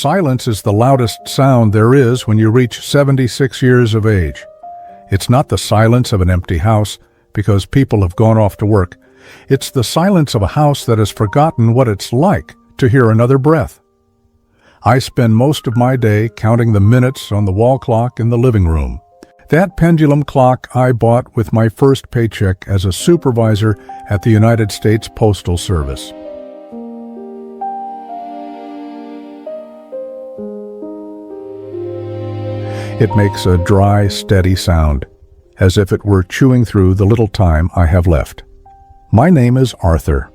Silence is the loudest sound there is when you reach 76 years of age. It's not the silence of an empty house because people have gone off to work. It's the silence of a house that has forgotten what it's like to hear another breath. I spend most of my day counting the minutes on the wall clock in the living room. That pendulum clock I bought with my first paycheck as a supervisor at the United States Postal Service. It makes a dry, steady sound, as if it were chewing through the little time I have left. My name is Arthur.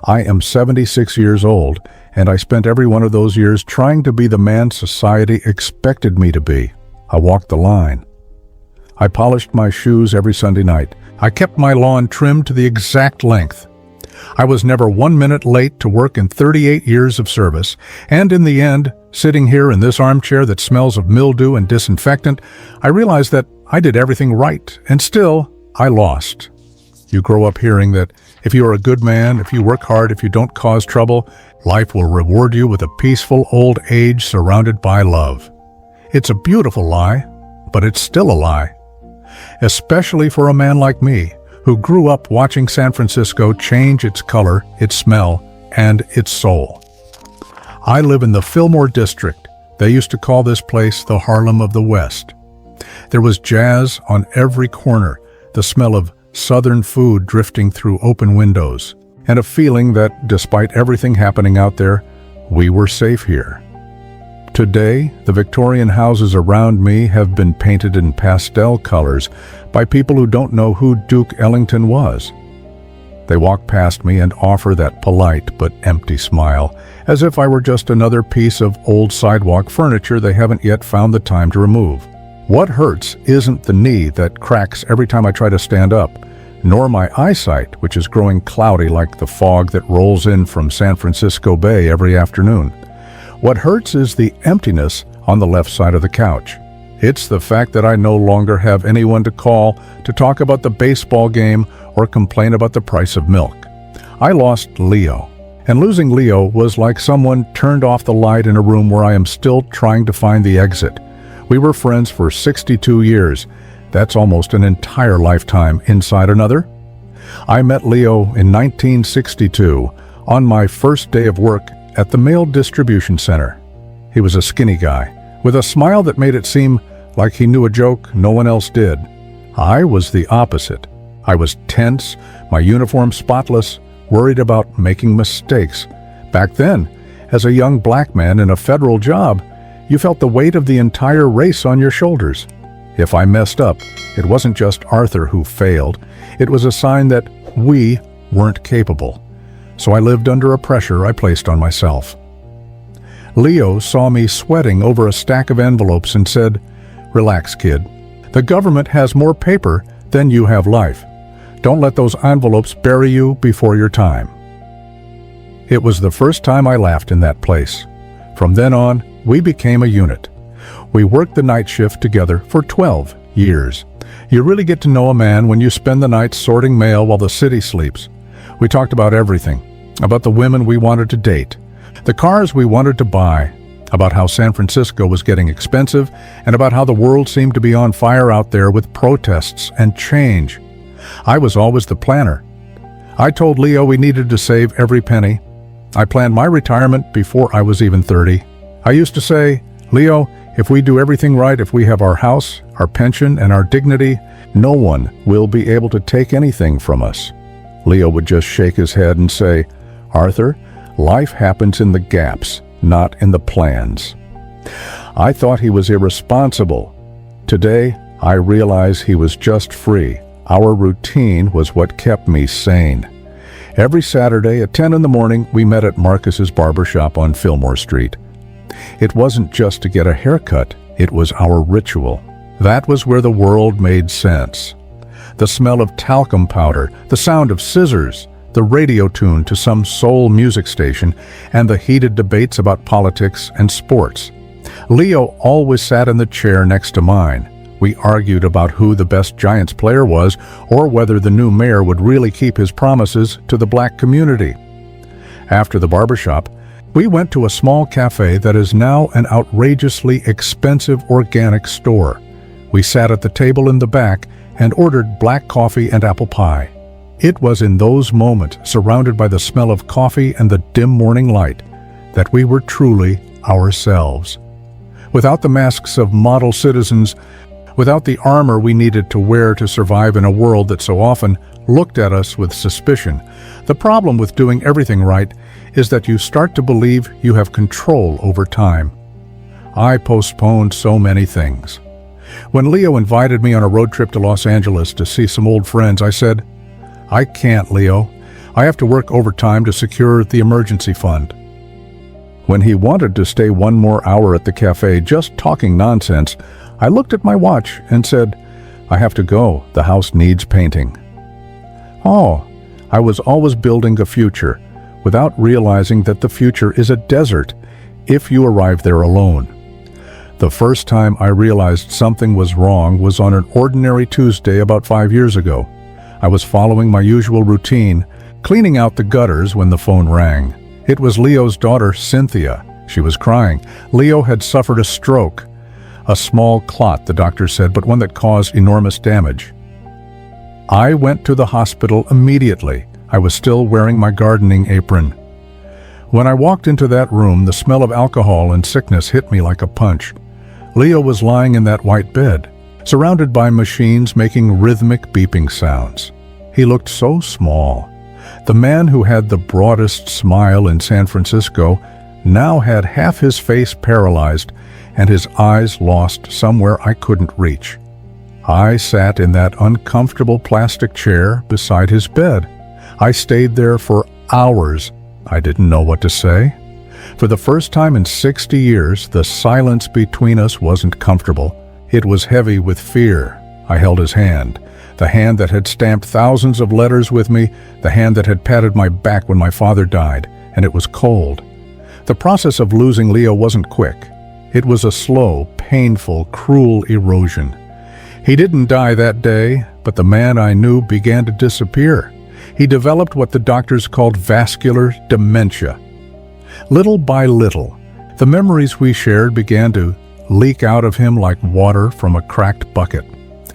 I am 76 years old, and I spent every one of those years trying to be the man society expected me to be. I walked the line. I polished my shoes every Sunday night. I kept my lawn trimmed to the exact length. I was never 1 minute late to work in 38 years of service, and in the end, sitting here in this armchair that smells of mildew and disinfectant, I realized that I did everything right, and still, I lost. You grow up hearing that if you are a good man, if you work hard, if you don't cause trouble, life will reward you with a peaceful old age surrounded by love. It's a beautiful lie, but it's still a lie. Especially for a man like me, who grew up watching San Francisco change its color, its smell, and its soul. I live in the Fillmore district. They used to call this place the Harlem of the West. There was jazz on every corner, the smell of Southern food drifting through open windows, and a feeling that, despite everything happening out there, we were safe here. Today, the Victorian houses around me have been painted in pastel colors by people who don't know who Duke Ellington was. They walk past me and offer that polite but empty smile, as if I were just another piece of old sidewalk furniture they haven't yet found the time to remove. What hurts isn't the knee that cracks every time I try to stand up, nor my eyesight, which is growing cloudy like the fog that rolls in from San Francisco Bay every afternoon. What hurts is the emptiness on the left side of the couch. It's the fact that I no longer have anyone to call to talk about the baseball game or complain about the price of milk. I lost Leo, and losing Leo was like someone turned off the light in a room where I am still trying to find the exit. We were friends for 62 years. That's almost an entire lifetime inside another. I met Leo in 1962 on my first day of work at the mail distribution center. He was a skinny guy with a smile that made it seem like he knew a joke no one else did. I was the opposite. I was tense, my uniform spotless, worried about making mistakes. Back then, as a young black man in a federal job, you felt the weight of the entire race on your shoulders. If I messed up, it wasn't just Arthur who failed. It was a sign that we weren't capable. So I lived under a pressure I placed on myself. Leo saw me sweating over a stack of envelopes and said, "Relax, kid. The government has more paper than you have life. Don't let those envelopes bury you before your time." It was the first time I laughed in that place. From then on, we became a unit. We worked the night shift together for 12 years. You really get to know a man when you spend the night sorting mail while the city sleeps. We talked about everything, about the women we wanted to date, the cars we wanted to buy, about how San Francisco was getting expensive, and about how the world seemed to be on fire out there with protests and change. I was always the planner. I told Leo we needed to save every penny. I planned my retirement before I was even 30. I used to say, "Leo, if we do everything right, if we have our house, our pension, and our dignity, no one will be able to take anything from us." Leo would just shake his head and say, "Arthur, life happens in the gaps, not in the plans." I thought he was irresponsible. Today, I realize he was just free. Our routine was what kept me sane. Every Saturday at 10 in the morning, we met at Marcus's barbershop on Fillmore Street. It wasn't just to get a haircut, it was our ritual. That was where the world made sense. The smell of talcum powder, the sound of scissors, the radio tune to some soul music station, and the heated debates about politics and sports. Leo always sat in the chair next to mine. We argued about who the best Giants player was or whether the new mayor would really keep his promises to the black community. After the barbershop, We went to a small cafe that is now an outrageously expensive organic store. We sat at the table in the back and ordered black coffee and apple pie. It was in those moments, surrounded by the smell of coffee and the dim morning light, that we were truly ourselves. Without the masks of model citizens, without the armor we needed to wear to survive in a world that so often looked at us with suspicion. The problem with doing everything right is that you start to believe you have control over time. I postponed so many things. When Leo invited me on a road trip to Los Angeles to see some old friends, I said, "I can't, Leo. I have to work overtime to secure the emergency fund." When he wanted to stay one more hour at the cafe just talking nonsense, I looked at my watch and said, "I have to go. The house needs painting." Oh, I was always building a future, without realizing that the future is a desert if you arrive there alone. The first time I realized something was wrong was on an ordinary Tuesday about 5 years ago. I was following my usual routine, cleaning out the gutters when the phone rang. It was Leo's daughter, Cynthia. She was crying. Leo had suffered a stroke. A small clot, the doctor said, but one that caused enormous damage. I went to the hospital immediately. I was still wearing my gardening apron. When I walked into that room, the smell of alcohol and sickness hit me like a punch. Leo was lying in that white bed, surrounded by machines making rhythmic beeping sounds. He looked so small. The man who had the broadest smile in San Francisco now had half his face paralyzed and his eyes lost somewhere I couldn't reach. I sat in that uncomfortable plastic chair beside his bed. I stayed there for hours. I didn't know what to say. For the first time in 60 years, the silence between us wasn't comfortable. It was heavy with fear. I held his hand, the hand that had stamped thousands of letters with me, the hand that had patted my back when my father died, and it was cold. The process of losing Leo wasn't quick. It was a slow, painful, cruel erosion. He didn't die that day, but the man I knew began to disappear. He developed what the doctors called vascular dementia. Little by little, the memories we shared began to leak out of him like water from a cracked bucket.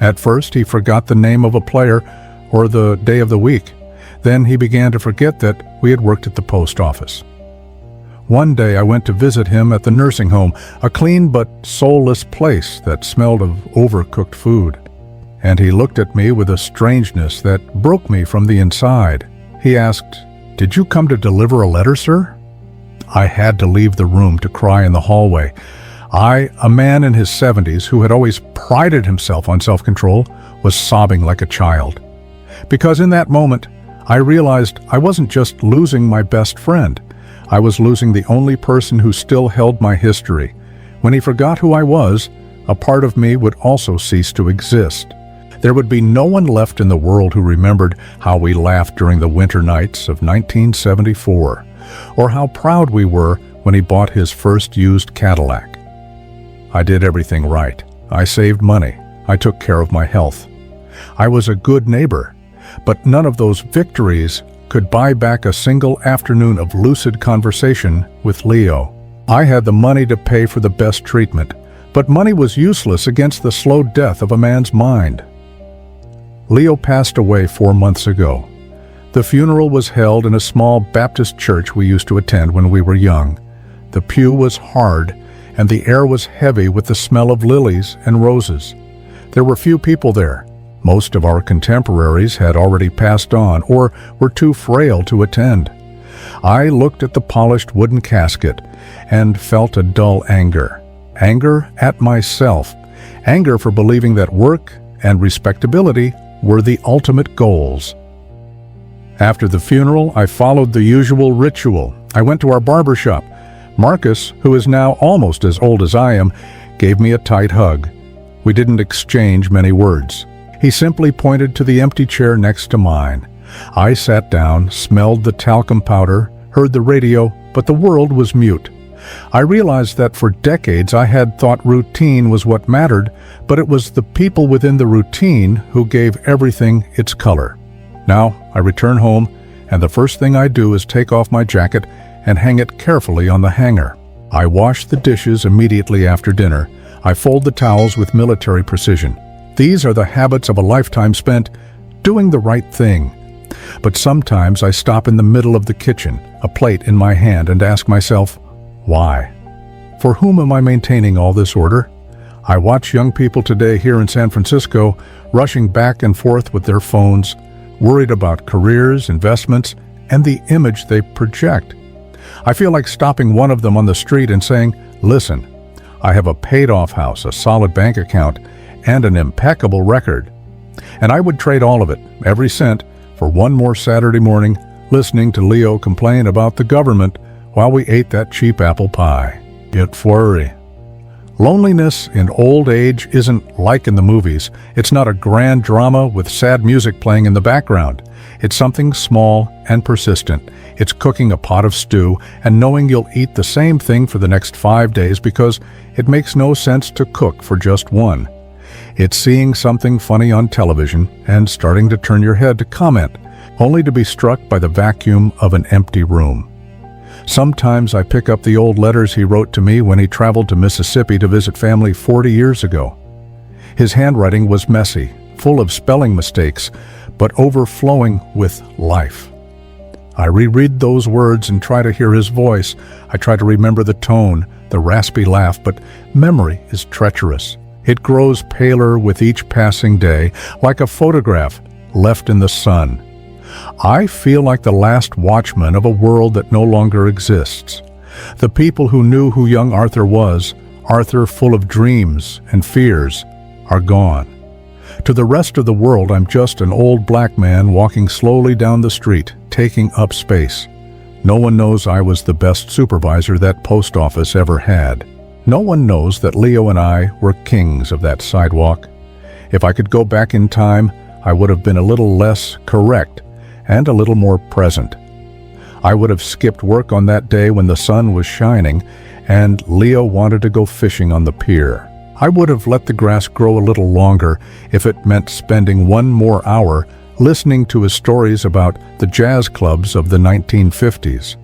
At first, he forgot the name of a player or the day of the week. Then he began to forget that we had worked at the post office. One day I went to visit him at the nursing home, a clean but soulless place that smelled of overcooked food. And he looked at me with a strangeness that broke me from the inside. He asked, "Did you come to deliver a letter, sir?" I had to leave the room to cry in the hallway. I, a man in his 70s who had always prided himself on self-control, was sobbing like a child. Because in that moment, I realized I wasn't just losing my best friend. I was losing the only person who still held my history. When he forgot who I was, a part of me would also cease to exist. There would be no one left in the world who remembered how we laughed during the winter nights of 1974, or how proud we were when he bought his first used Cadillac. I did everything right. I saved money. I took care of my health. I was a good neighbor, but none of those victories could buy back a single afternoon of lucid conversation with Leo. I had the money to pay for the best treatment, but money was useless against the slow death of a man's mind. Leo passed away 4 months ago. The funeral was held in a small Baptist church we used to attend when we were young. The pew was hard, and the air was heavy with the smell of lilies and roses. There were few people there. Most of our contemporaries had already passed on or were too frail to attend. I looked at the polished wooden casket and felt a dull anger. Anger at myself. Anger for believing that work and respectability were the ultimate goals. After the funeral, I followed the usual ritual. I went to our barber shop. Marcus, who is now almost as old as I am, gave me a tight hug. We didn't exchange many words. He simply pointed to the empty chair next to mine. I sat down, smelled the talcum powder, heard the radio, but the world was mute. I realized that for decades I had thought routine was what mattered, but it was the people within the routine who gave everything its color. Now I return home, and the first thing I do is take off my jacket and hang it carefully on the hanger. I wash the dishes immediately after dinner. I fold the towels with military precision. These are the habits of a lifetime spent doing the right thing. But sometimes I stop in the middle of the kitchen, a plate in my hand, and ask myself, why? For whom am I maintaining all this order? I watch young people today here in San Francisco rushing back and forth with their phones, worried about careers, investments, and the image they project. I feel like stopping one of them on the street and saying, listen, I have a paid-off house, a solid bank account, and an impeccable record. And I would trade all of it, every cent, for one more Saturday morning listening to Leo complain about the government while we ate that cheap apple pie. Get flurry. Loneliness in old age isn't like in the movies. It's not a grand drama with sad music playing in the background. It's something small and persistent. It's cooking a pot of stew and knowing you'll eat the same thing for the next 5 days because it makes no sense to cook for just one. It's seeing something funny on television and starting to turn your head to comment, only to be struck by the vacuum of an empty room. Sometimes I pick up the old letters he wrote to me when he traveled to Mississippi to visit family 40 years ago. His handwriting was messy, full of spelling mistakes, but overflowing with life. I reread those words and try to hear his voice. I try to remember the tone, the raspy laugh, but memory is treacherous. It grows paler with each passing day, like a photograph left in the sun. I feel like the last watchman of a world that no longer exists. The people who knew who young Arthur was, Arthur full of dreams and fears, are gone. To the rest of the world, I'm just an old black man walking slowly down the street, taking up space. No one knows I was the best supervisor that post office ever had. No one knows that Leo and I were kings of that sidewalk. If I could go back in time, I would have been a little less correct and a little more present. I would have skipped work on that day when the sun was shining and Leo wanted to go fishing on the pier. I would have let the grass grow a little longer if it meant spending one more hour listening to his stories about the jazz clubs of the 1950s.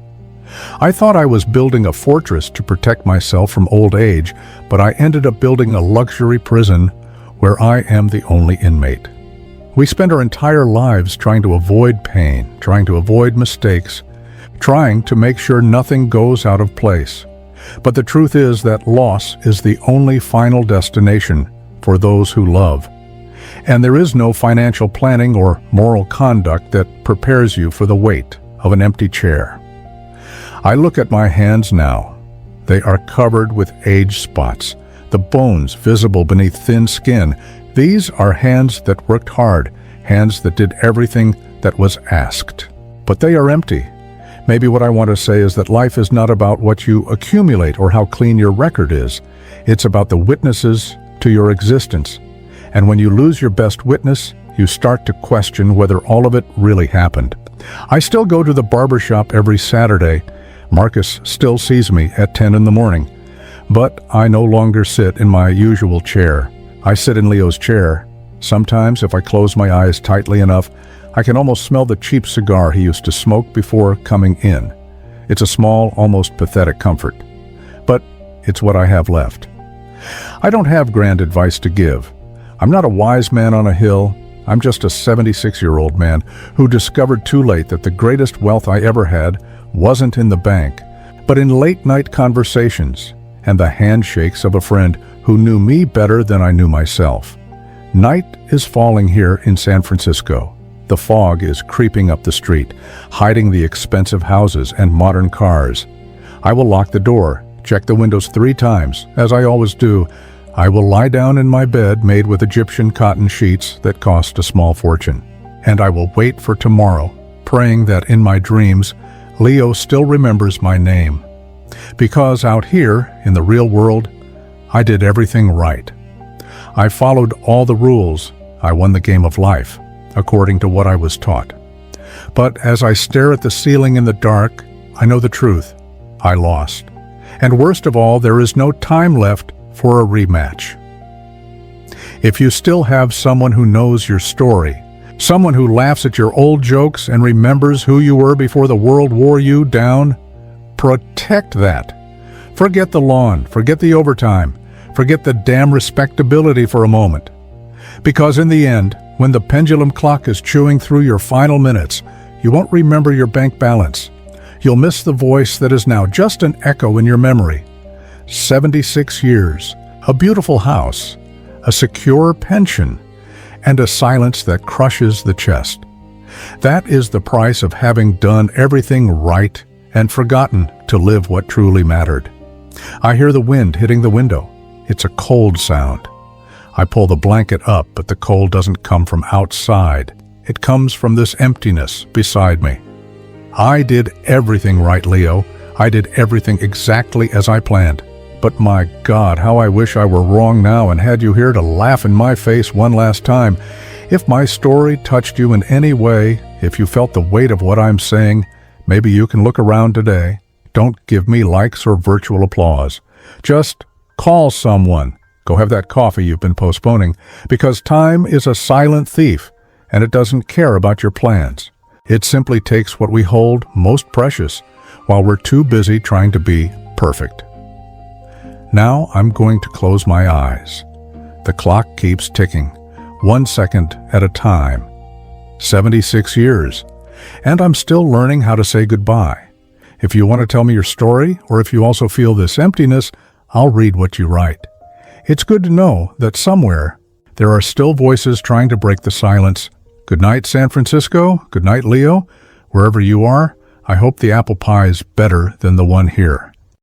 I thought I was building a fortress to protect myself from old age, but I ended up building a luxury prison where I am the only inmate. We spend our entire lives trying to avoid pain, trying to avoid mistakes, trying to make sure nothing goes out of place. But the truth is that loss is the only final destination for those who love. And there is no financial planning or moral conduct that prepares you for the weight of an empty chair. I look at my hands now. They are covered with age spots, the bones visible beneath thin skin. These are hands that worked hard, hands that did everything that was asked. But they are empty. Maybe what I want to say is that life is not about what you accumulate or how clean your record is. It's about the witnesses to your existence. And when you lose your best witness, you start to question whether all of it really happened. I still go to the barbershop every Saturday. Marcus still sees me at 10 in the morning. But I no longer sit in my usual chair. I sit in Leo's chair. Sometimes, if I close my eyes tightly enough, I can almost smell the cheap cigar he used to smoke before coming in. It's a small, almost pathetic comfort. But it's what I have left. I don't have grand advice to give. I'm not a wise man on a hill. I'm just a 76-year-old man who discovered too late that the greatest wealth I ever had wasn't in the bank, but in late-night conversations and the handshakes of a friend who knew me better than I knew myself. Night is falling here in San Francisco. The fog is creeping up the street, hiding the expensive houses and modern cars. I will lock the door, check the windows 3 times, as I always do. I will lie down in my bed made with Egyptian cotton sheets that cost a small fortune. And I will wait for tomorrow, praying that in my dreams, Leo still remembers my name. Because out here, in the real world, I did everything right. I followed all the rules. I won the game of life, according to what I was taught. But as I stare at the ceiling in the dark, I know the truth. I lost. And worst of all, there is no time left for a rematch. If you still have someone who knows your story, someone who laughs at your old jokes and remembers who you were before the world wore you down, Protect that. Forget the lawn, forget the overtime, forget the damn respectability for a moment. Because in the end, when the pendulum clock is chewing through your final minutes, you won't remember your bank balance. You'll miss the voice that is now just an echo in your memory. 76 years, a beautiful house, a secure pension, and a silence that crushes the chest. That is the price of having done everything right and forgotten to live what truly mattered. I hear the wind hitting the window. It's a cold sound. I pull the blanket up, but the cold doesn't come from outside. It comes from this emptiness beside me. I did everything right, Leo. I did everything exactly as I planned. But my God, how I wish I were wrong now and had you here to laugh in my face one last time. If my story touched you in any way, if you felt the weight of what I'm saying, maybe you can look around today. Don't give me likes or virtual applause. Just call someone. Go have that coffee you've been postponing, because time is a silent thief, and it doesn't care about your plans. It simply takes what we hold most precious, while we're too busy trying to be perfect. Now I'm going to close my eyes. The clock keeps ticking, 1 second at a time. 76 years, and I'm still learning how to say goodbye. If you want to tell me your story, or if you also feel this emptiness, I'll read what you write. It's good to know that somewhere there are still voices trying to break the silence. Good night, San Francisco. Good night, Leo. Wherever you are, I hope the apple pie is better than the one here.